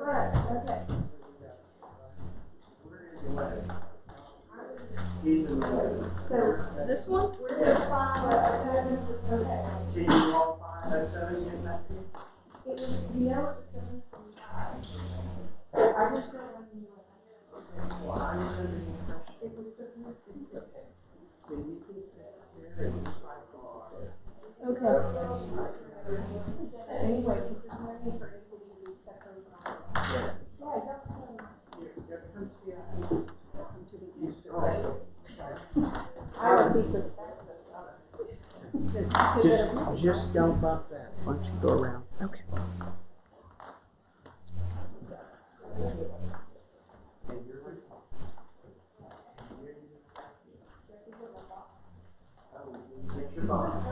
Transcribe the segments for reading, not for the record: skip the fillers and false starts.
So this one? Can you walk 5 at 7 in that field? It was, you know, it's 7:25. I just don't want to know. Well, I'm just under the impression it was supposed to be okay. So you can sit there and try to sit there. Okay. Anyway, this is money for anybody who's stuck on the line. Yeah. Yeah, I don't know. You have to come to the east. I don't see to just don't bump that. Why don't you go around? Okay. Get your box.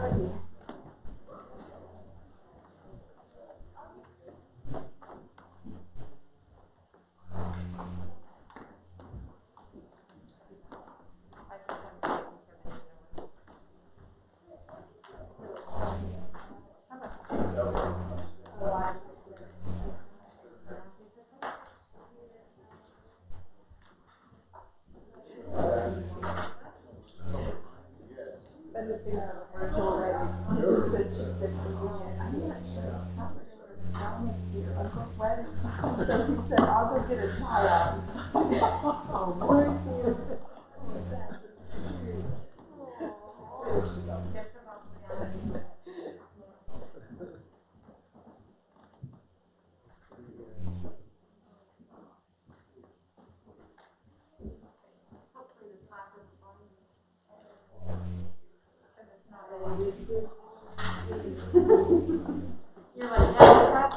I'll go get a tie out. Oh, boy. You're like, yeah,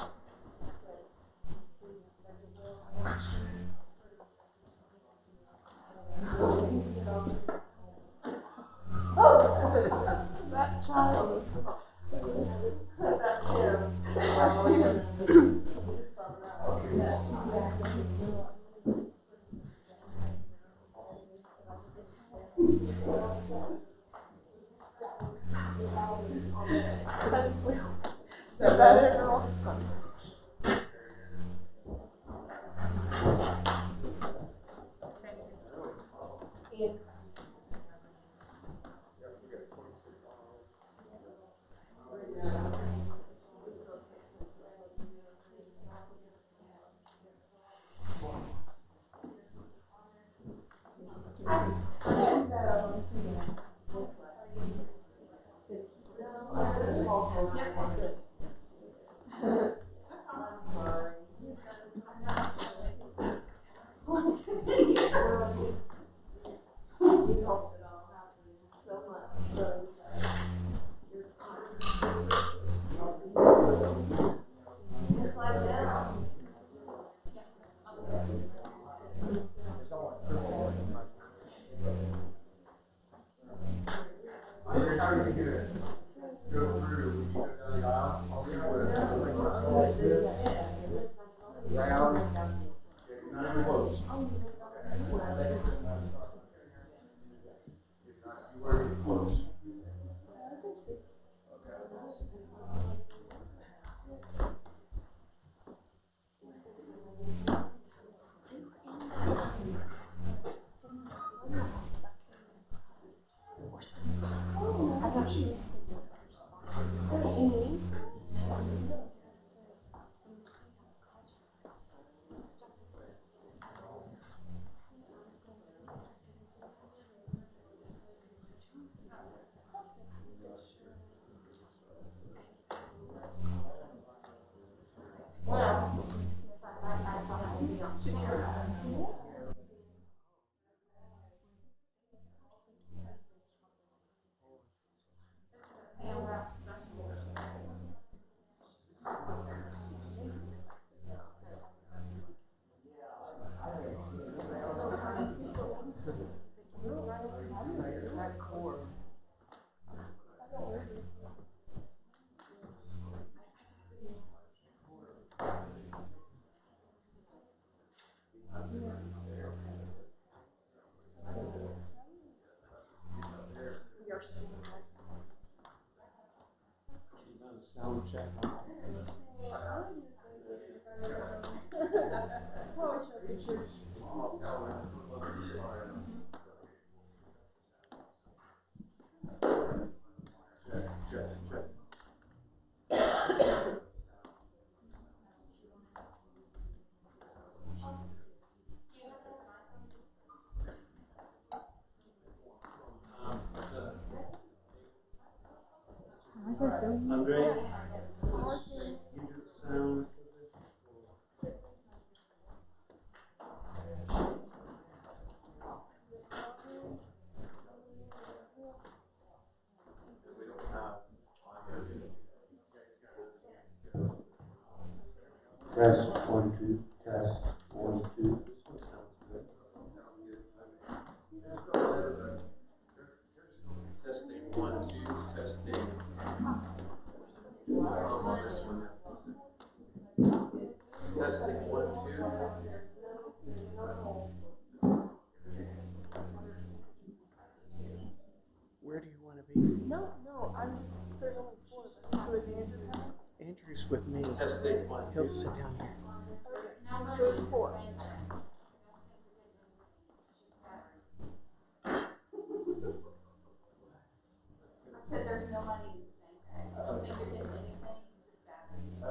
That child. that's him. That is awesome. Sound check. Andre, you do the sound. Test 1 2. Test 1 2. This one sounds good. Testing 1 2. Testing. On this one. Testing 1 2. Where do you want to be? No, I'm just, there's only 4 of us. So is Andrew coming? Andrew's with me. Testing 1 2. He'll sit down here. Okay. So it's 4. Said there's no money in this bank, guys. I don't think you're getting anything, it's just batteries.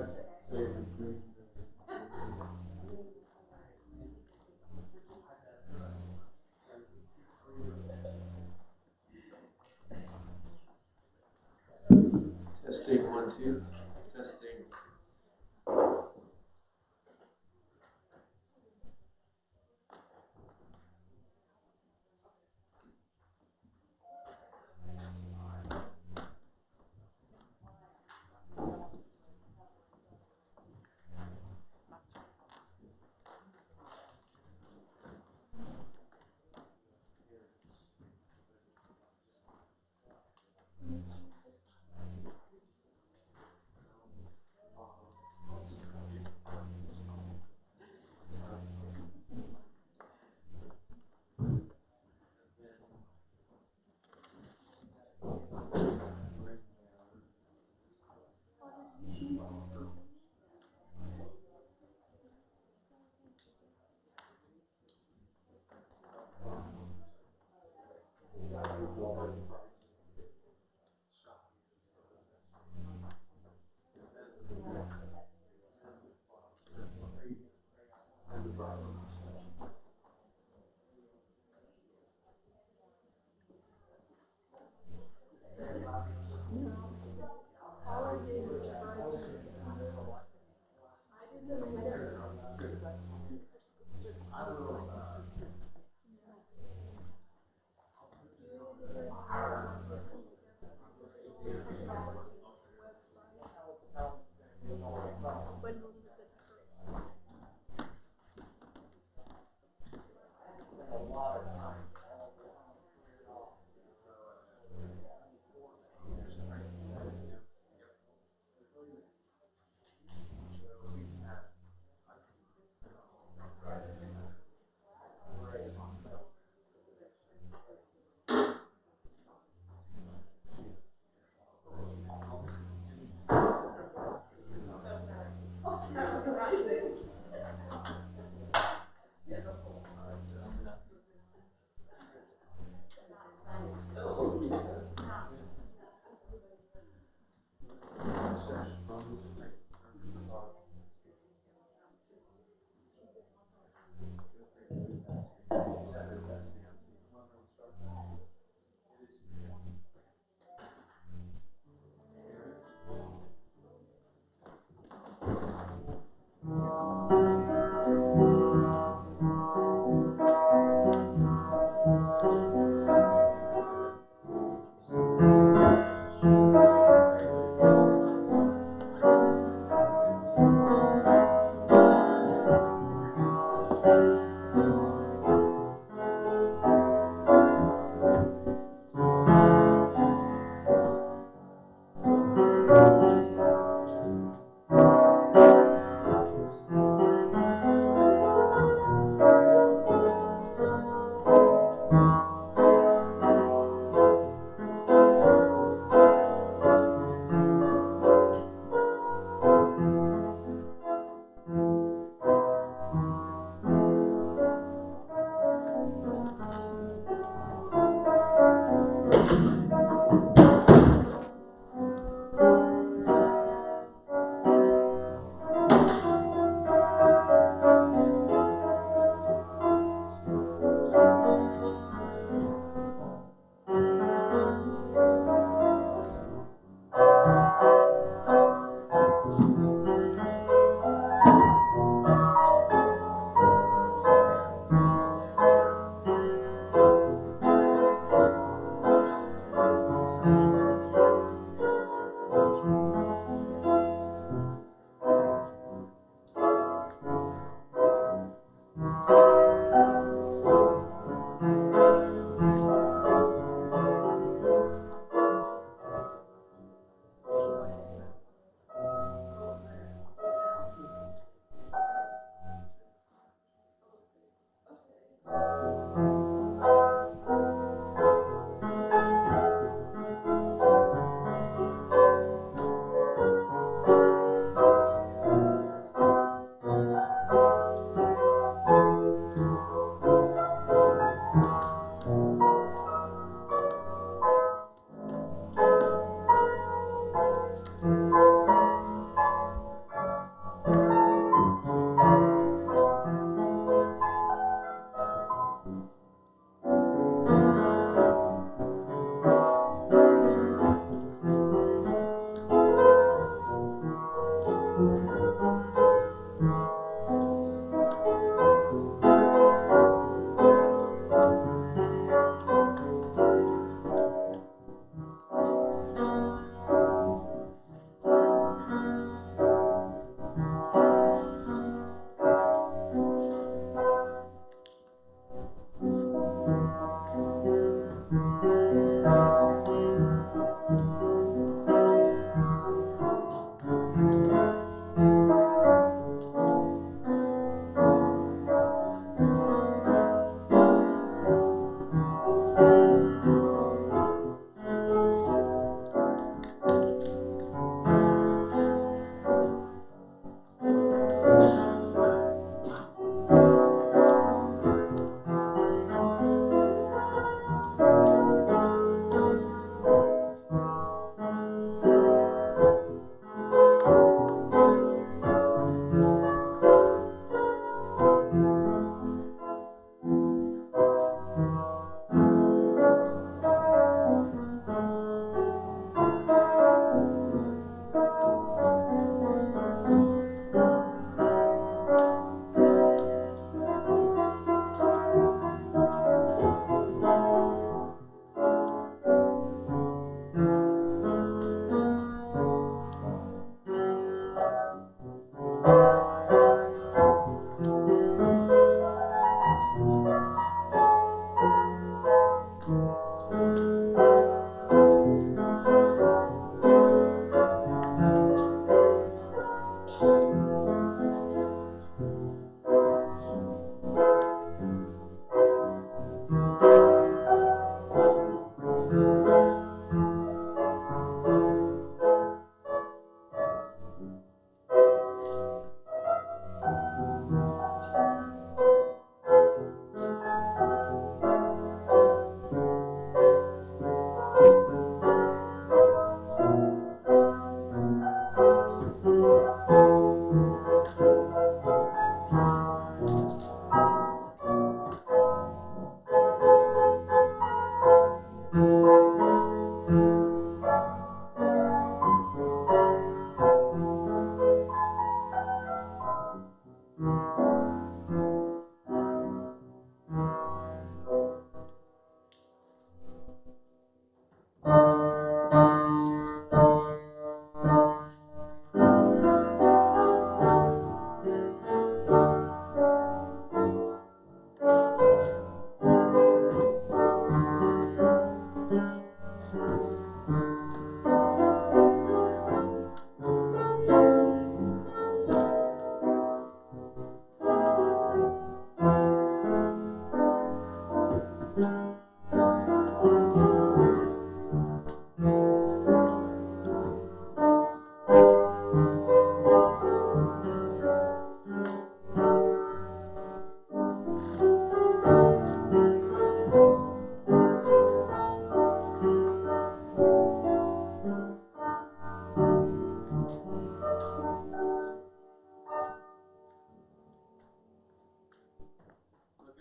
Testing 1 2. Testing.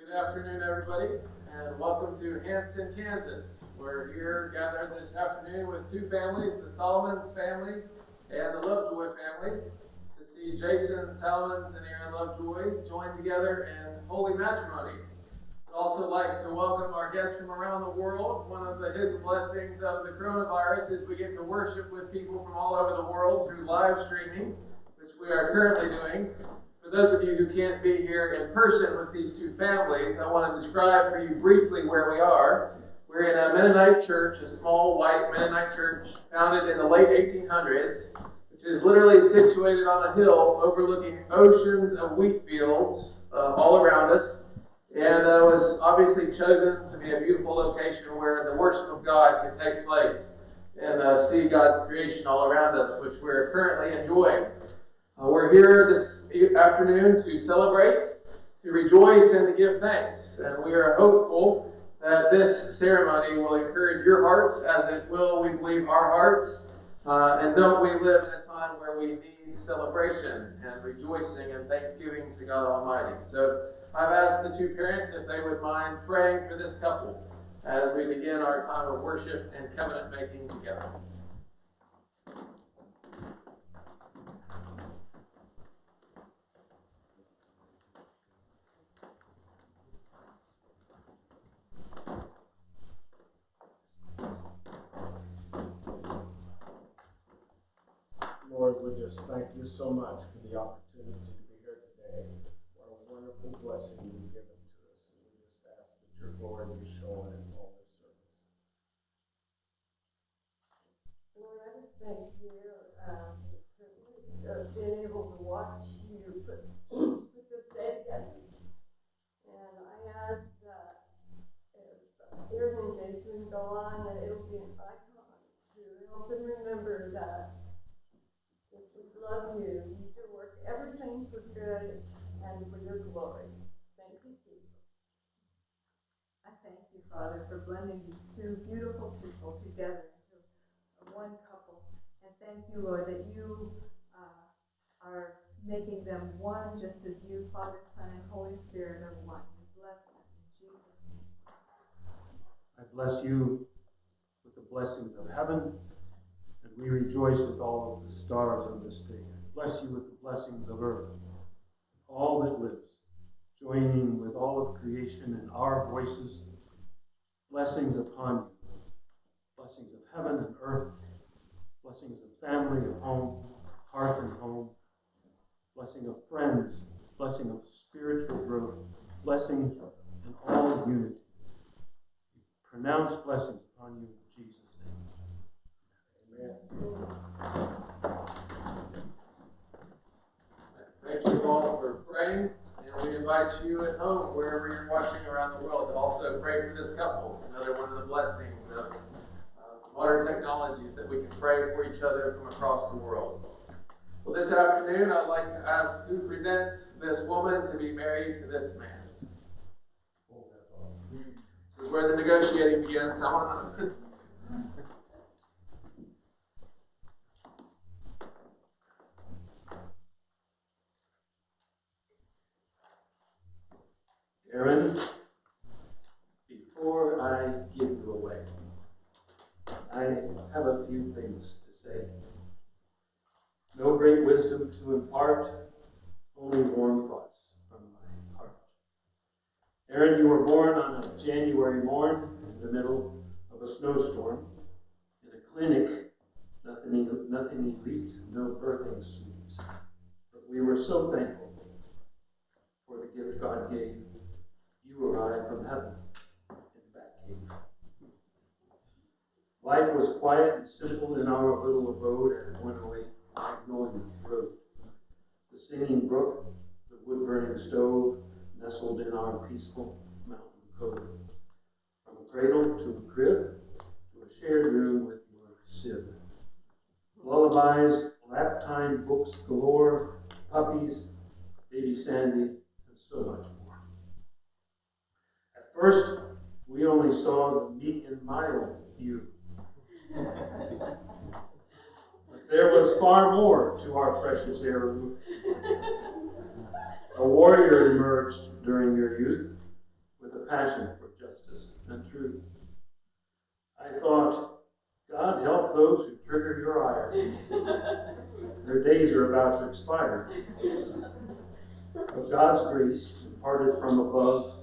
Good afternoon, everybody, and welcome to Hanston, Kansas. We're here gathered this afternoon with two families, the Salmans family and the Lovejoy family, to see Jason Salmans and Aaron Lovejoy join together in holy matrimony. I'd also like to welcome our guests from around the world. One of the hidden blessings of the coronavirus is we get to worship with people from all over the world through live streaming, which we are currently doing. For those of you who can't be here in person with these two families, I want to describe for you briefly where we are. We're in a Mennonite church, a small white Mennonite church founded in the late 1800s, which is literally situated on a hill overlooking oceans of wheat fields all around us, and was obviously chosen to be a beautiful location where the worship of God could take place and see God's creation all around us, which we're currently enjoying. We're here this afternoon to celebrate, to rejoice, and to give thanks. And we are hopeful that this ceremony will encourage your hearts, as it will, we believe, our hearts. And don't we live in a time where we need celebration and rejoicing and thanksgiving to God Almighty. So I've asked the two parents if they would mind praying for this couple as we begin our time of worship and covenant making together. Lord, we just thank you so much for the opportunity to be here today. What a wonderful blessing you've given to us. And we just ask that your glory be shown in all this service. Lord, I just thank you for the privilege of being able to watch you put this day together. And I ask that if Aaron and Jason go on, that it'll be an icon to help them remember that if we love you, you do work everything for good and for your glory. Thank you, Jesus. I thank you, Father, for blending these two beautiful people together into one couple. And thank you, Lord, that you are making them one just as you, Father, Son, and Holy Spirit are one. We bless them in Jesus' name. I bless you with the blessings of heaven, and we rejoice with all of the stars of this day. I bless you with the blessings of earth, all that lives, joining with all of creation in our voices. Blessings upon you, blessings of heaven and earth, blessings of family and home, hearth and home, blessing of friends, blessing of spiritual growth, blessings in all unity. We pronounce blessings upon you in Jesus' name. Amen. Thank you all for praying, and we invite you at home, wherever you're watching around the world, to also pray for this couple. Another one of the blessings of modern technologies, that we can pray for each other from across the world. Well, this afternoon, I'd like to ask who presents this woman to be married to this man. This is where the negotiating begins. Come on up. Aaron, before I give you away, I have a few things to say. No great wisdom to impart, only warm thoughts from my heart. Aaron, you were born on a January morn in the middle of a snowstorm in a clinic, nothing elite, no birthing suites. But we were so thankful for the gift God gave. You arrived from heaven in that cave. Life was quiet and simple in our little abode at 108 Magnolia Road. The singing brook, the wood-burning stove, nestled in our peaceful mountain cove. From a cradle to a crib, to a shared room with your sib. Lullabies, lap time books galore, puppies, baby Sandy, and so much more. At first, we only saw the meek and mild you. But there was far more to our precious heirloom. A warrior emerged during your youth, a passion for justice and truth. I thought, God help those who trigger your ire. Their days are about to expire. But God's grace, imparted from above,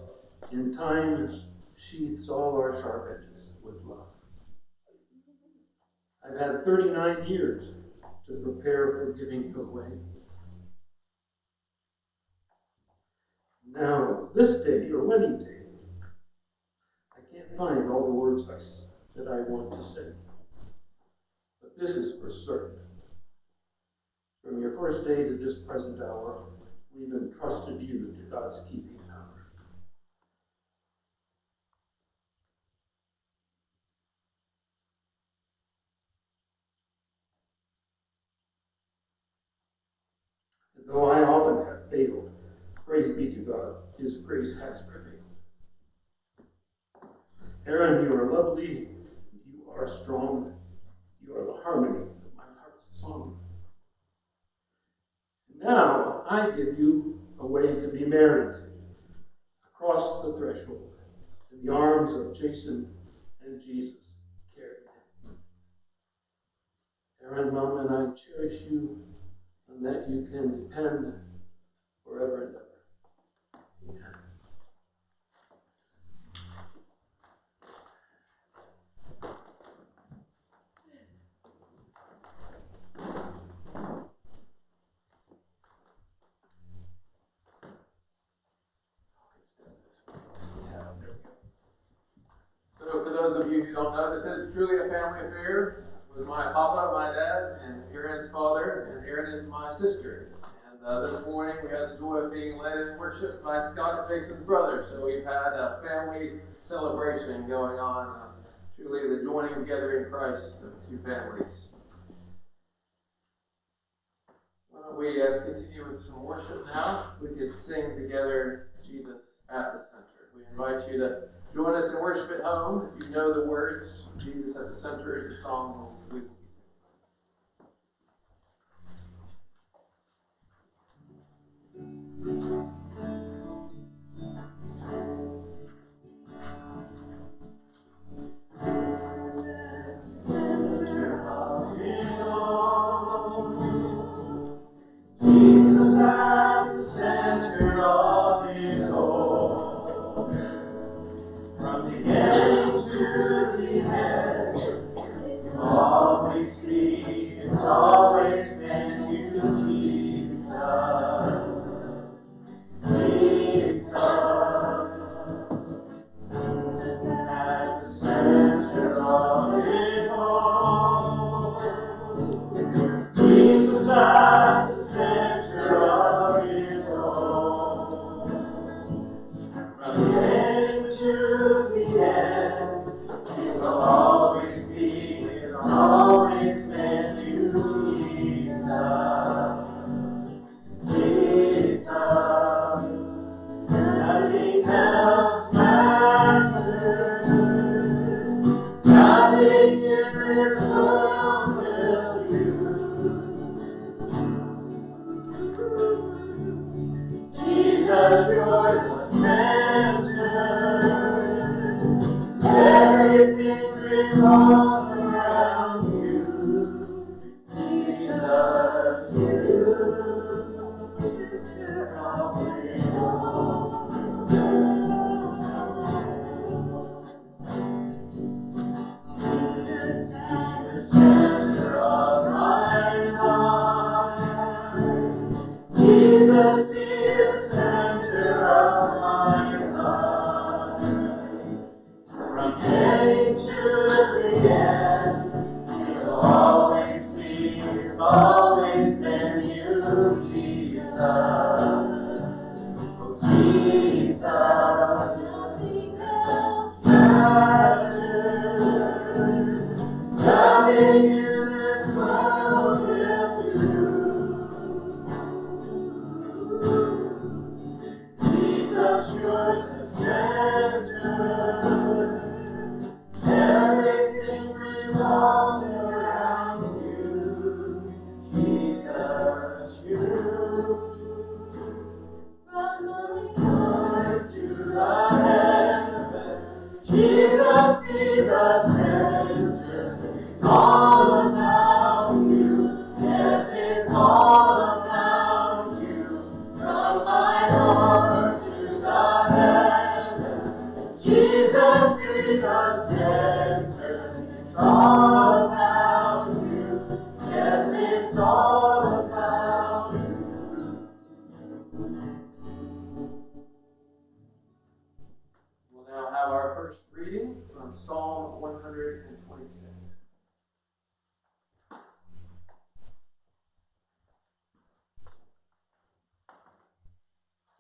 in time sheaths all our sharp edges with love. I've had 39 years to prepare for giving away. Now, this day, your wedding day, I can't find all the words that I want to say. But this is for certain. From your first day to this present hour, we've entrusted you to God's keeping power. And though I often have failed, praise be to God, His grace has prevailed. Aaron, you are lovely, you are strong, you are the harmony of my heart's song. And now I give you away to be married, across the threshold, in the arms of Jason and Jesus carried. Aaron, Mom, and I cherish you, on that you can depend forever and ever. Amen. So for those of you who don't know, this is truly a family affair with my papa, my dad, and Aaron's father, and Aaron is my sister. And this morning we had the joy of being led in worship by Scott and Jason's brother. So we've had a family celebration going on. Truly the joining together in Christ of two families. Why don't we continue with some worship now? We could sing together, Jesus at the Center. We invite you to join us in worship at home. If you know the words, Jesus at the Center is a song we will be singing. Jesus at the center of it all. From the beginning to the end, it will always be, it's always been you, Jesus. Jesus. Jesus at the center of it all. Jesus at the center of it all. From the end to the end, it will always be, it's always been you, Jesus. Jesus. Nothing else matters. Nothing in this world will do. Jesus, you're the center. Everything revolves around you. Jesus, you're all in all. Jesus, be the center of my life. Jesus, be the center of my life.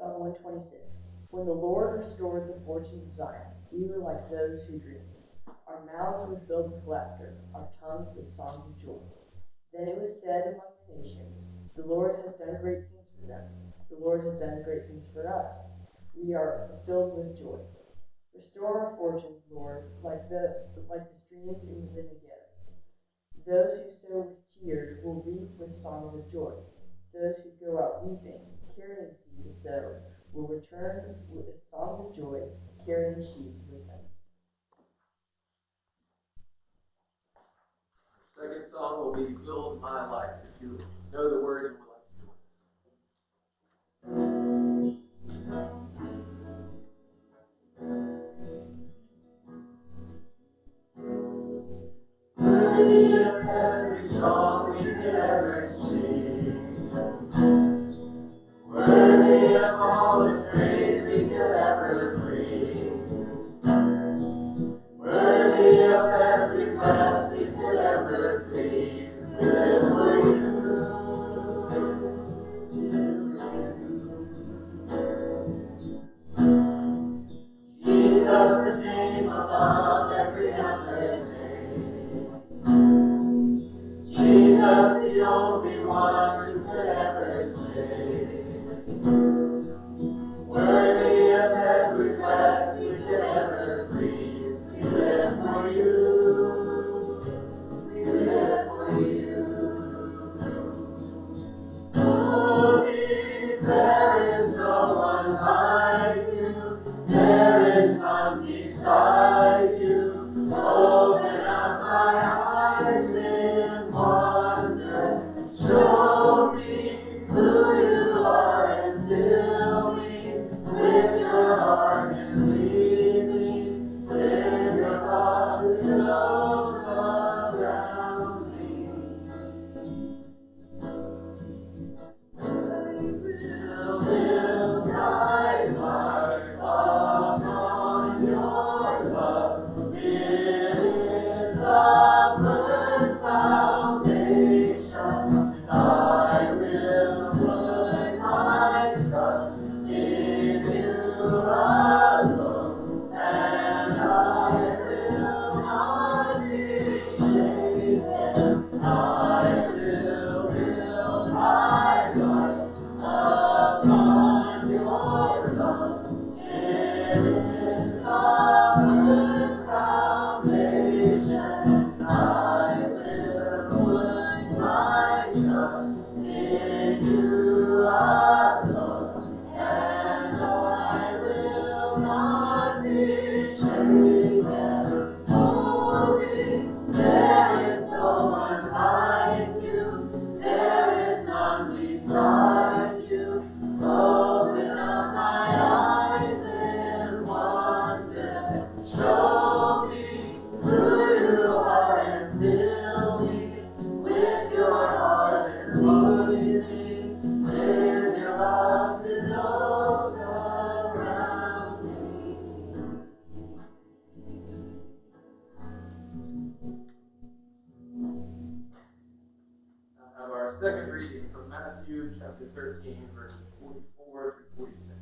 Psalm 126. When the Lord restored the fortunes of Zion, we were like those who dreamed. Our mouths were filled with laughter, our tongues with songs of joy. Then it was said among the nations, the Lord has done great things for them. The Lord has done great things for us. We are filled with joy. Restore our fortunes, Lord, like the streams in the Negev. Those who sow with tears will reap with songs of joy. Those who go out weeping, carrying seed to sow, will return with songs of joy, carrying the sheaves with them. Second song will be Build My Life. If you know the words and would like to join us. Worthy of every song we could ever sing, worthy of all the praise we could ever bring, worthy of every breath we could ever breathe. We live for you. Jesus, the name above every other name. Jesus, the only one who could ever save. Worthy of every breath we could ever breathe. We live for you. We live for you. Holy, there is no one like you. There is none beside you. Open up my eyes in wonder. Show me who you are and fill me with your heart and lead me with your love that flows around me. Will build my life upon your love. It is a firm foundation, and I will put my trust in you alone, and I will not be shaken. I will build my life upon your love. It is a firm foundation. I will put my trust in you alone, and I will not be shaken. Holy, there is no one like you. There is none beside you. Open up my eyes in wonder. Show me who you are and fill me with your heart and lead me with your love to those around me. Now have our second reading from Matthew chapter 13, verses 44 through 46.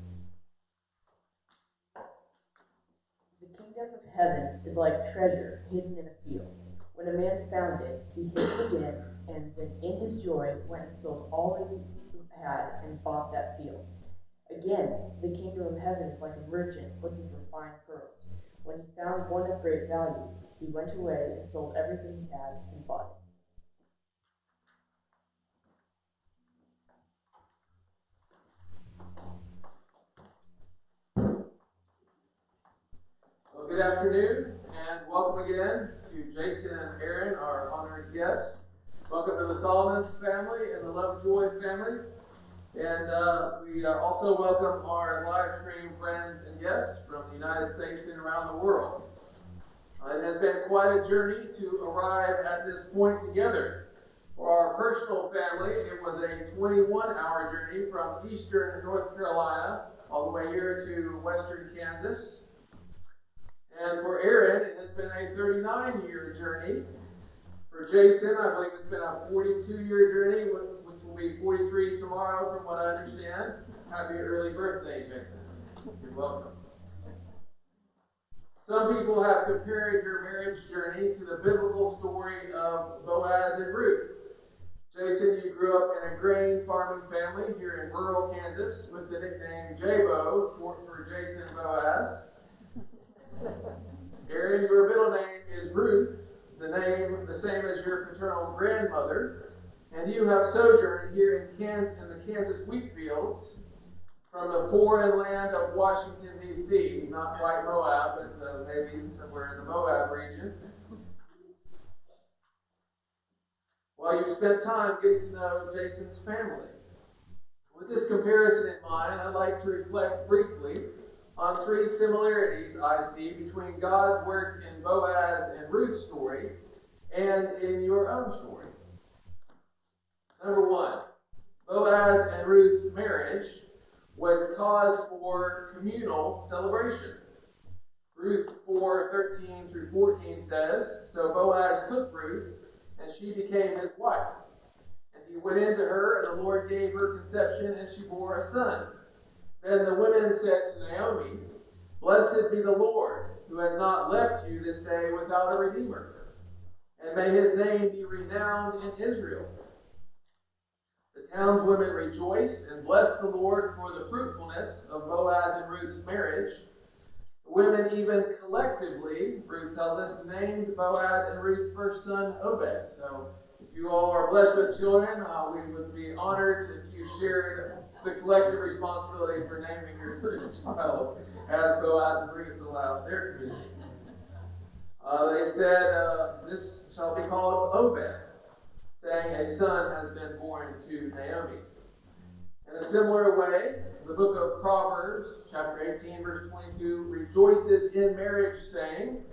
The kingdom of heaven is like treasure hidden in a field. When a man found it, he hid it again, and then in his joy went and sold all that he had and bought that field. Again, the kingdom of heaven is like a merchant looking for fine pearls. When he found one of great value, he went away and sold everything he had and bought it. Well, good afternoon, and welcome again to Jason and Aaron, our honored guests. Welcome to the Salmans family and the Lovejoy family. And we also welcome our live stream friends and guests from the United States and around the world. It has been quite a journey to arrive at this point together. For our personal family, it was a 21-hour journey from eastern North Carolina all the way here to western Kansas. And for Aaron, it has been a 39-year journey. For Jason, I believe it's been a 42-year journey, which will be 43 tomorrow from what I understand. Happy early birthday, Jason. You're welcome. Some people have compared your marriage journey to the biblical story of Boaz and Ruth. Jason, you grew up in a grain farming family here in rural Kansas with the nickname J-Bo, short for Jason Boaz. Aaron, your middle name is Ruth, the name the same as your paternal grandmother, and you have sojourned here in the Kansas wheat fields from the foreign land of Washington, D.C., not quite Moab, but maybe somewhere in the Moab region. While you spent time getting to know Jason's family. With this comparison in mind, I'd like to reflect briefly on three similarities I see between God's work in Boaz and Ruth's story and in your own story. Number one, Boaz and Ruth's marriage was cause for communal celebration. Ruth 4:13 through 14 says, "So Boaz took Ruth, and she became his wife. And he went into her, and the Lord gave her conception, and she bore a son. Then the women said to Naomi, 'Blessed be the Lord, who has not left you this day without a redeemer. And may his name be renowned in Israel.' The townswomen rejoiced and blessed the Lord for the fruitfulness of Boaz and Ruth's marriage. The women even collectively, Ruth tells us, named Boaz and Ruth's first son Obed. So if you all are blessed with children, we would be honored if you shared the collective responsibility for naming your first child as Boaz and Ruth allowed their community. They said, this shall be called Obed, saying a son has been born to Naomi. In a similar way, the book of Proverbs, chapter 18, verse 22, rejoices in marriage, saying,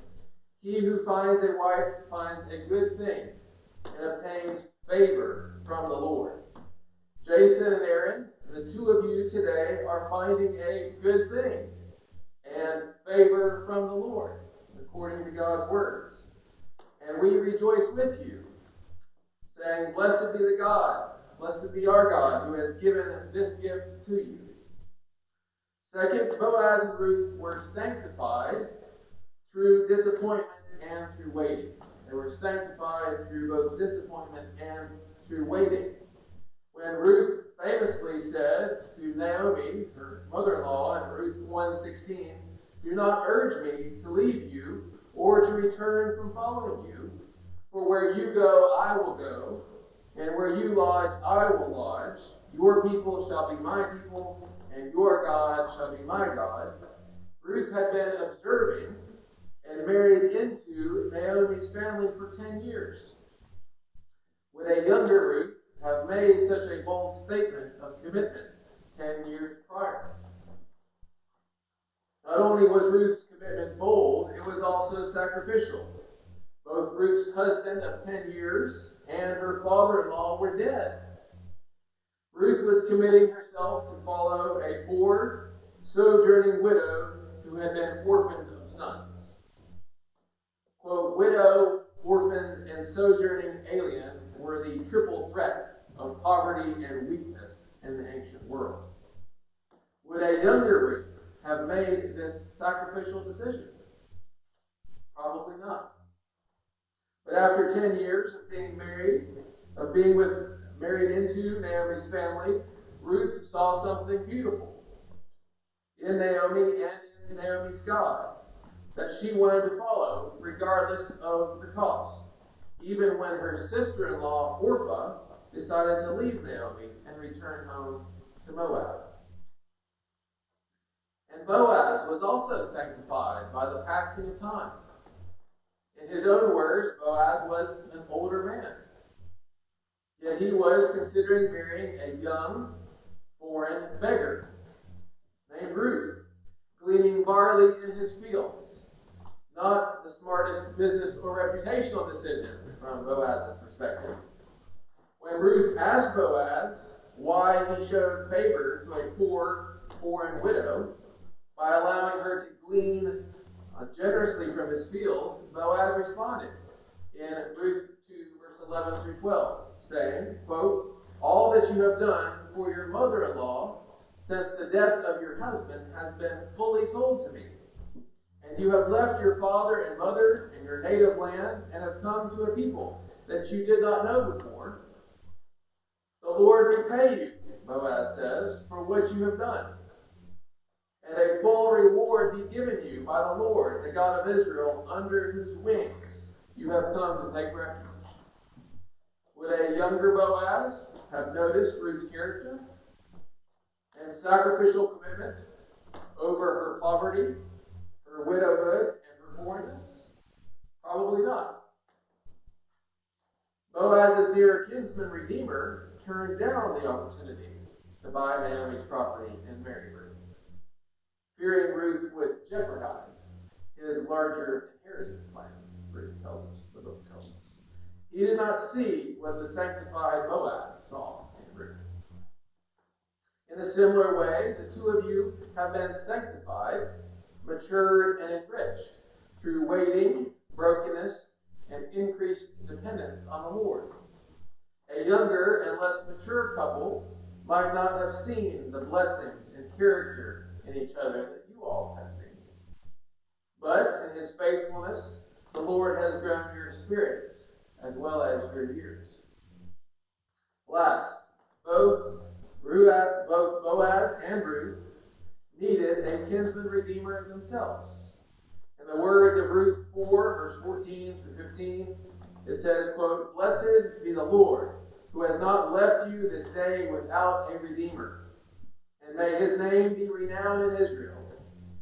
'He who finds a wife finds a good thing and obtains favor from the Lord.' Jason and Aaron, the two of you today are finding a good thing and favor from the Lord, according to God's words. And we rejoice with you, saying, 'Blessed be the God, blessed be our God, who has given this gift to you.' Second, Boaz and Ruth were sanctified through disappointment and through waiting. They were sanctified through both disappointment and through waiting. When Ruth famously said to Naomi, her mother-in-law, in Ruth 1:16, 'Do not urge me to leave you or to return from following you, for where you go, I will go, and where you lodge, I will lodge. Your people shall be my people, and your God shall be my God.' Ruth had been observing and married into Naomi's family for 10 years. Would a younger Ruth have made such a bold statement of commitment 10 years prior? Not only was Ruth's commitment bold, it was also sacrificial. Both Ruth's husband of 10 years and her father-in-law were dead. Ruth was committing herself to follow a poor, sojourning widow who had been orphaned of sons. Quote, widow, orphan, and sojourning alien were the triple threat of poverty and weakness in the ancient world. Would a younger Ruth have made this sacrificial decision? Probably not. But after 10 years of being married, married into Naomi's family, Ruth saw something beautiful in Naomi and in Naomi's God that she wanted to follow regardless of the cost, even when her sister-in-law Orpah decided to leave Naomi and return home to Moab. And Boaz was also sanctified by the passing of time. In his own words, Boaz was an older man. Yet he was considering marrying a young, foreign beggar named Ruth, gleaning barley in his fields. Not the smartest business or reputational decision from Boaz's perspective. When Ruth asked Boaz why he showed favor to a poor, foreign widow by allowing her to glean generously from his fields, Boaz responded in Ruth 2, verse 11 through 12, saying, quote, all that you have done for your mother-in-law since the death of your husband has been fully told to me. And you have left your father and mother and your native land and have come to a people that you did not know before. The Lord repay you, Boaz says, for what you have done, and a full reward be given you by the Lord, the God of Israel, under whose wings you have come to take refuge. Would a younger Boaz have noticed Ruth's character and sacrificial commitment over her poverty, her widowhood, and her foreignness? Probably not. Boaz's near kinsman redeemer turned down the opportunity to buy Naomi's property and marry Ruth, fearing Ruth would jeopardize his larger inheritance plans, Ruth tells us, the book tells us. He did not see what the sanctified Boaz saw in Ruth. In a similar way, the two of you have been sanctified, matured, and enriched through waiting, brokenness, and increased dependence on the Lord. A younger and less mature couple might not have seen the blessings and character in each other that you all have seen. But in his faithfulness, the Lord has grown your spirits as well as your years. Last, both Boaz and Ruth needed a kinsman redeemer themselves. In the words of Ruth 4, verse 14 through 15, it says, quote, "Blessed be the Lord, who has not left you this day without a redeemer. And may his name be renowned in Israel.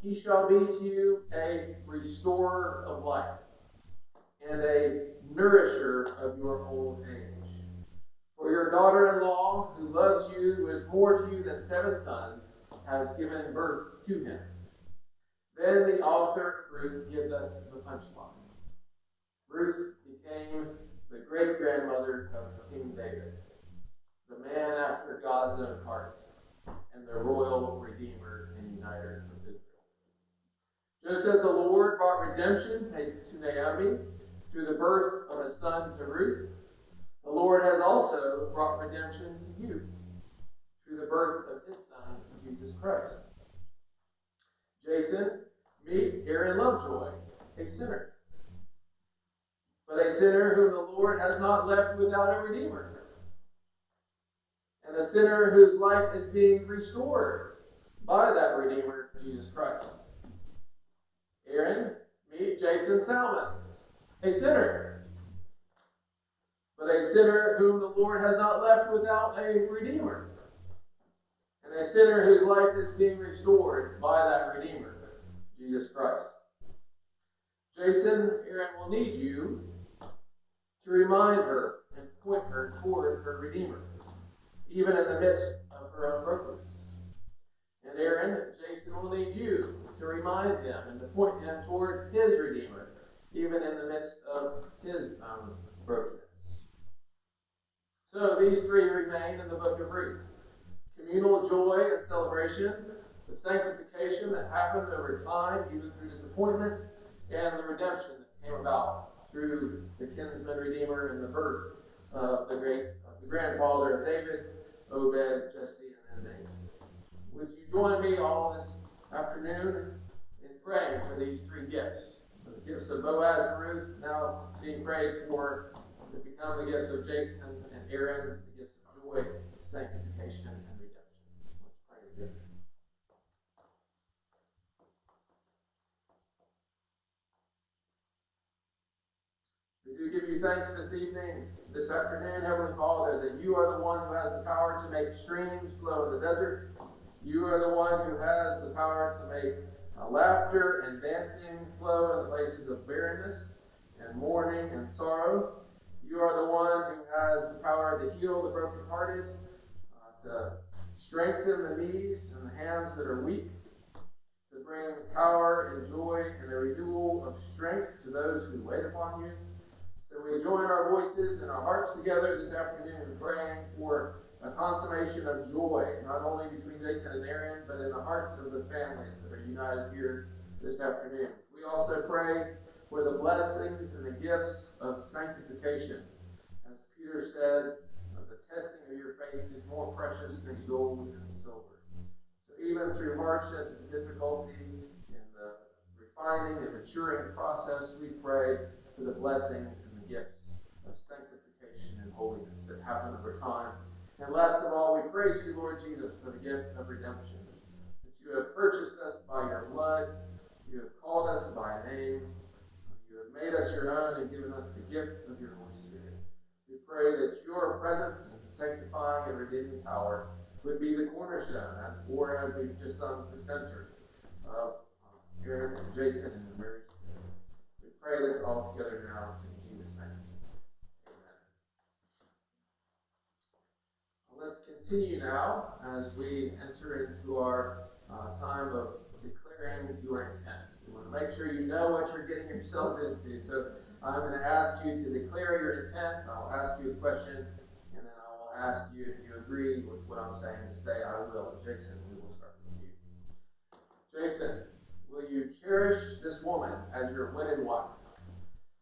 He shall be to you a restorer of life and a nourisher of your old age. For your daughter-in-law, who loves you, who is more to you than 7 sons, has given birth to him." Then the author of Ruth gives us the punchline. Ruth became the great-grandmother of King David, the man after God's own heart, and the royal redeemer and uniter of Israel. Just as the Lord brought redemption to Naomi through the birth of a son to Ruth, the Lord has also brought redemption to you through the birth of his Son, Jesus Christ. Jason, meet Aaron Lovejoy, a sinner. But a sinner whom the Lord has not left without a redeemer. And a sinner whose life is being restored by that redeemer, Jesus Christ. Aaron, meet Jason Salmans, a sinner. But a sinner whom the Lord has not left without a redeemer. And a sinner whose life is being restored by that redeemer, Jesus Christ. Jason, Aaron will need you to remind her and point her toward her redeemer, even in the midst of her own brokenness. And Aaron, Jason will need you to remind him and to point him toward his redeemer, even in the midst of his own brokenness. So these three remain in the book of Ruth. Communal joy and celebration, the sanctification that happened over time, even through disappointment, and the redemption that came about through the kinsman redeemer and the birth of the grandfather of David, Obed, Jesse, and then Nathan. Would you join me all this afternoon in praying for these three gifts? The gifts of Boaz and Ruth now being prayed for to become the gifts of Jason and Aaron, the gifts of joy, sanctification, and redemption. Let's pray together. We do give you thanks this evening, this afternoon, Heavenly Father, that you are the one who has the power to make streams flow in the desert. You are the one who has the power to make laughter and dancing flow in the places of barrenness and mourning and sorrow. You are the one who has the power to heal the brokenhearted, to strengthen the knees and the hands that are weak, to bring power and joy and a renewal of strength to those who wait upon you. So we join our voices and our hearts together this afternoon praying for a consummation of joy, not only between Jason and Aaron, but in the hearts of the families that are united here this afternoon. We also pray for the blessings and the gifts of sanctification. As Peter said, the testing of your faith is more precious than gold and silver. even through hardship and difficulty in the refining and maturing process, we pray for the blessings and the gifts of sanctification and holiness that happen over time. And last of all, we praise you, Lord Jesus, for the gift of redemption, that you have purchased us by your blood, you have called us by name, you have made us your own and given us the gift of your Holy Spirit. We pray that your presence and sanctifying and redeeming power would be the cornerstone, or as we've just sung, the center of Aaron and Jason and their marriage. We pray this all together now in Jesus' name. Amen. Well, let's continue now as we enter into our time of declaring your intent. You want to make sure you know what you're getting yourselves into. So I'm going to ask you to declare your intent. I'll ask you a question, and then I will ask you if you agree with what I'm saying to say I will. Jason, we will start with you. Jason, will you cherish this woman as your wedded wife,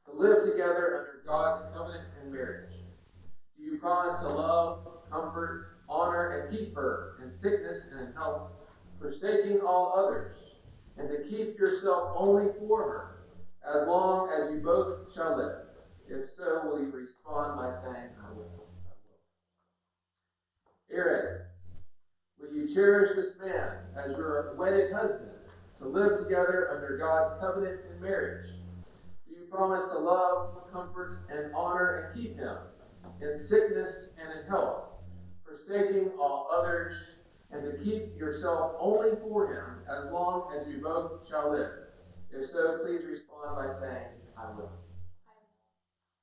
to live together under God's covenant in marriage? Do you promise to love, comfort, honor, and keep her in sickness and in health, forsaking all others, and to keep yourself only for her, as long as you both shall live? If so, will you respond by saying, I will? Aaron, will you cherish this man as your wedded husband, to live together under God's covenant in marriage? Do you promise to love, comfort, and honor, and keep him in sickness and in health, forsaking all others, and to keep yourself only for him as long as you both shall live? If so, please respond by saying, I will.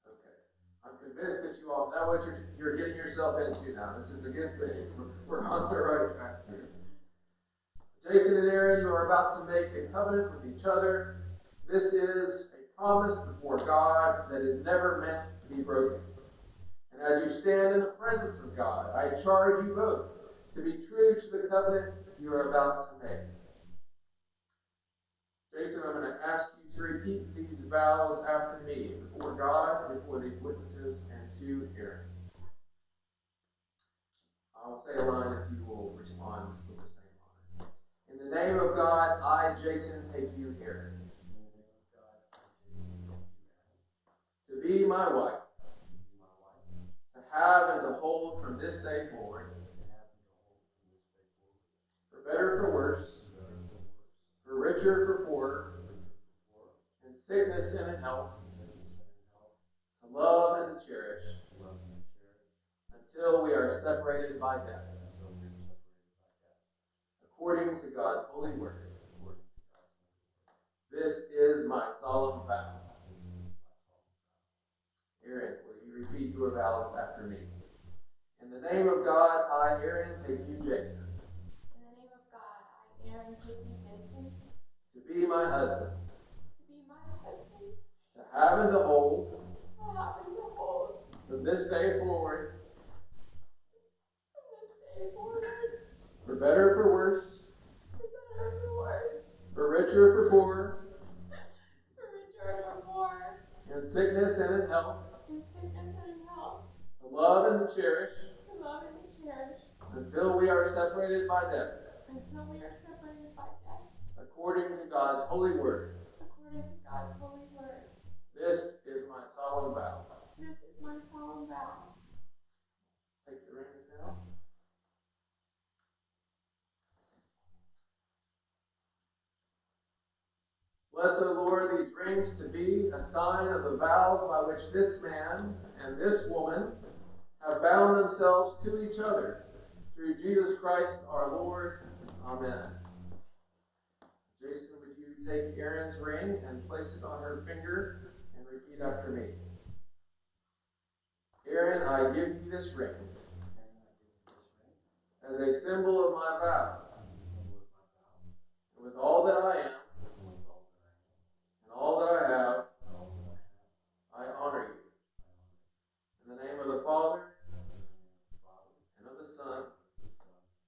Okay. I'm convinced that you all know what you're getting yourself into now. This is a good thing. We're on the right track here. Jason and Aaron, you are about to make a covenant with each other. This is a promise before God that is never meant to be broken. And as you stand in the presence of God, I charge you both to be true to the covenant you are about to make. Jason, I'm going to ask you to repeat these vows after me, before God, before these witnesses, and to Aaron. I'll say a line if you will respond with the same line. In the name of God, I, Jason, take you, Aaron, to be my wife, to have and to hold from this day forward, for better, for worse, for richer, for poorer, in sickness and in health, to love and to cherish, until we are separated by death, according to God's holy word. This is my solemn vow. Aaron, will you repeat your vows after me? In the name of God, I, Aaron, take you, Jason. In the name of God, I, Aaron, take you, Jason. To be my husband. To be my husband. To have and to hold. To have and to hold. From this day forward. From this day forward. For better, for worse. For better, for worse. For richer, for poorer. For richer, for poor. In sickness and in health. In sickness and in health. To love and to cherish. To love and to cherish. Until we are separated by death. Until we are separated by death. According to God's holy word. According to God's holy word. This is my solemn vow. This is my solemn vow. Take the rings now. Bless, O Lord, these rings to be a sign of the vows by which this man and this woman have bound themselves to each other. Through Jesus Christ our Lord. Amen. Jason, would you take Aaron's ring and place it on her finger and repeat after me? Aaron, I give you this ring as a symbol of my vow. And with all that I am and all that I have, I honor you. In the name of the Father, and of the Son,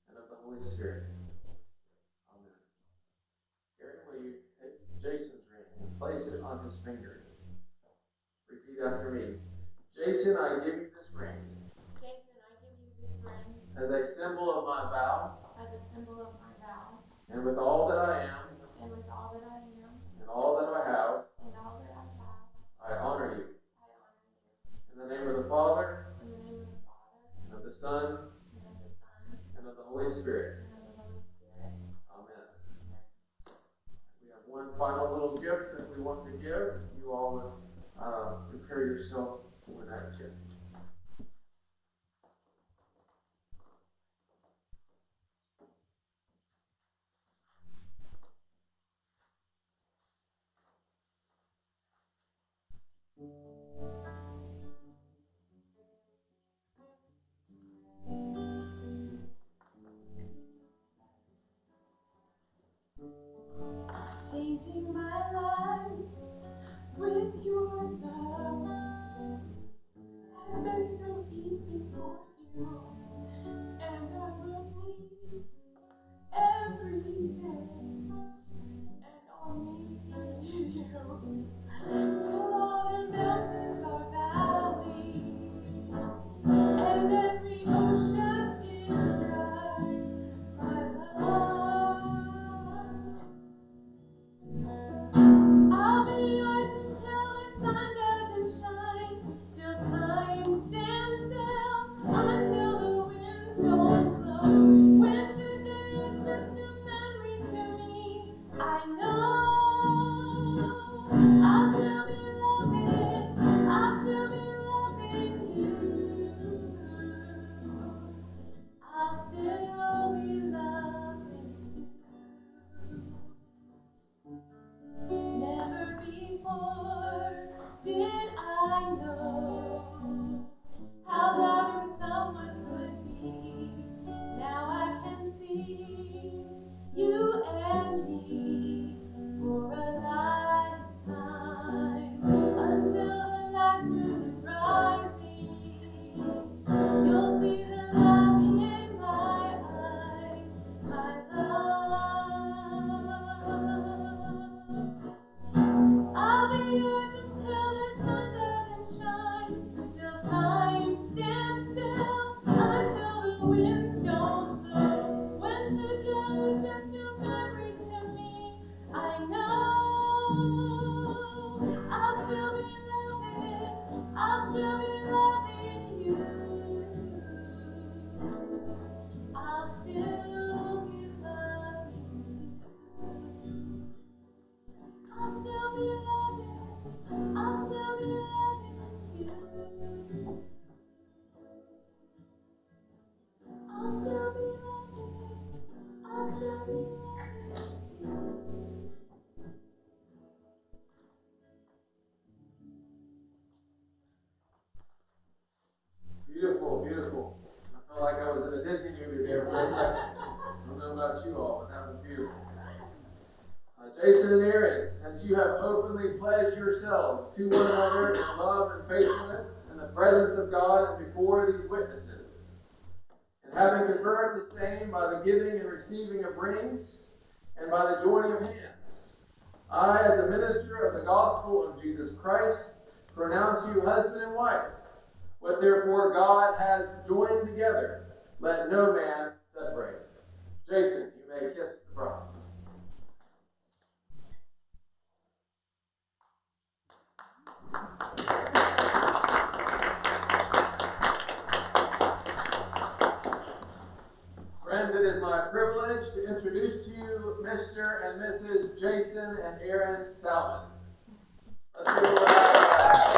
and of the Holy Spirit. Amen. Aaron, will you take Jason's ring and place it on his finger? Repeat after me. Jason, I give you this ring. Jason, I give you this ring. As a symbol of my vow. As a symbol of my vow. and with all that I am, and with all that I am, and all that I have, and all that I have, I honor you. I honor you. In the name of the Father, In the name of the Father, and of the Son, and of the Son, and of the Holy Spirit. and of the Holy Spirit. Amen. We have one final little gift that we want to give. You all would prepare yourself for that gift. Changing my life with your love has been so easy for you, and I will feast every day and only need you till all the mountains are valleys and every ocean is dry. My love, I'll be yours until the sun doesn't shine, till time stands still, until the winds don't blow. When today is just a memory to me, I know I'll still be loving, I'll still be loving you. I'll still be loving you. Never before did I know how loving someone could be. Now I can see you and me for a lifetime until the last moon is rising. You'll see the love in my eyes, my love. I'll be yours until the sun doesn't shine, until time stands still, until the winds don't blow. When today is just a memory to me, I know I'll still be loving, I'll still be loving you. I'll still be loving you. I'll still be loving, I'll still be loving you. I'll still be loving, I'll still be loving you. Beautiful, beautiful. I felt like I was in a Disney movie there for a second. I don't know about you all, but that was beautiful. Jason and Aaron, since you have openly pledged yourselves to one another in love and faithfulness in the presence of God and before these witnesses, and having confirmed the same by the giving and receiving of rings and by the joining of hands, I, as a minister of the gospel of Jesus Christ, pronounce you husband and wife. What therefore God has joined together, let no man separate. Jason, you may kiss the bride. Friends, it is my privilege to introduce to you Mr. and Mrs. Jason and Aaron Salmans. Let's give a round of applause.